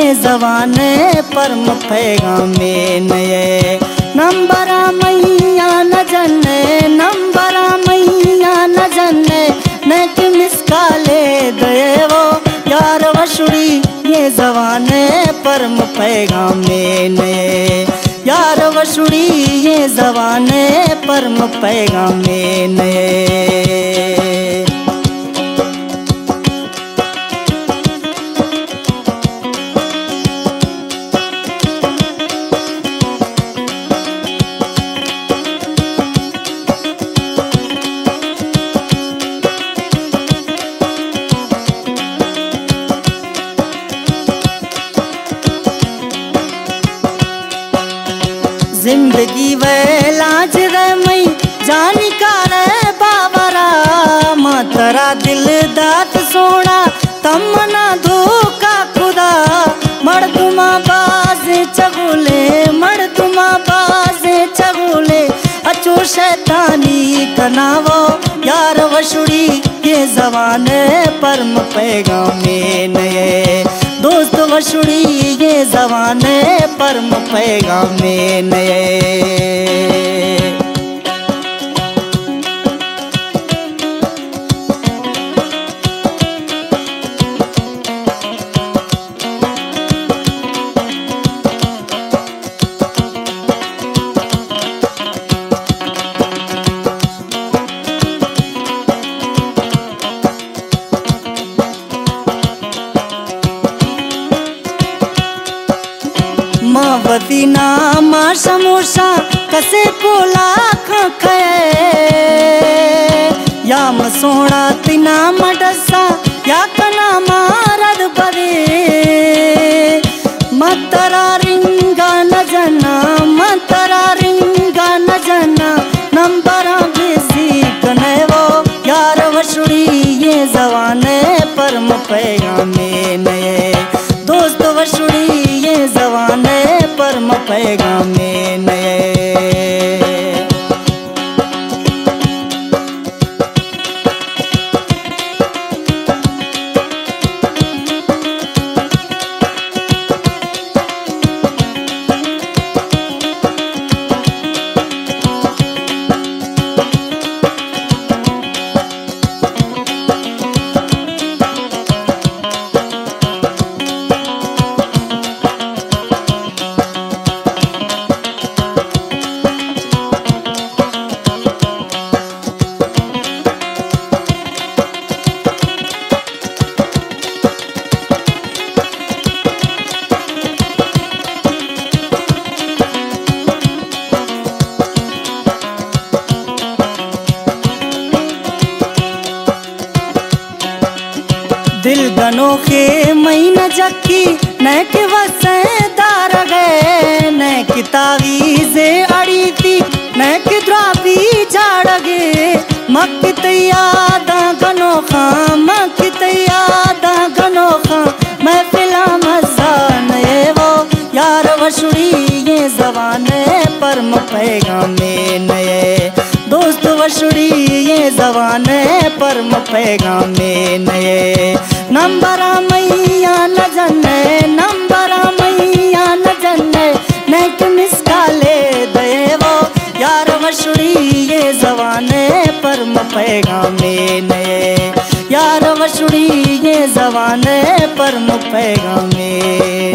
ये जवाने परम पैगामे नए नंबरा मैया न जन्ने नंबरा मैया न जन्ने नेक मिसकाले दे वो यार वशुड़ी ये जवाने परम पैगामे नए यार वशुड़ी ये जवाने परम पैगामे नए। जिंदगी वैलाज रे मई जानी का रे बाबरा मातरा दिल दात सोना तमना धोखा खुदा मर्दुमा बाजे चगुले मर्दुमा बाजे चगुले अचो शैतानी कनावो यार वशुड़ी ये जवाने परम पैगामे नए दोस्त वशुड़ी ये जवाने परम पैगामे नए। माँ वदीना माँ समोसा कसे कोला खाए या मसोड़ा तिना मडसा या कना मारद बरे मतरा रिंगा न जना मतरा रिंगा न जना नंबरा बेसी कने वो यार वशुड़ी ये जवाने परम पैगामे नए दोस्त वशुड़ी ये जवाने परम पैगामे नए। दिल गनोखे मई न जक्की न के वसे दार गए न कि तावीज़े अड़ी थी न कि द्राबी झाड़ गे मक्की तैयादा गनोखा मक्की तैयादा गनोखा महफिला मजा नए वो यार वशुड़ी ये जवाने परम पैगामे नए दोस्त वशुड़ी ये जवाने परम पैगामे नए नंबरा मैया न जन्ने नंबरा मैया न जन्ने नेक मिसकाले दे वो यार वशुड़ी ये जवाने परम पैगामे नए यार वशुड़ी ये जवाने परम पैगामे।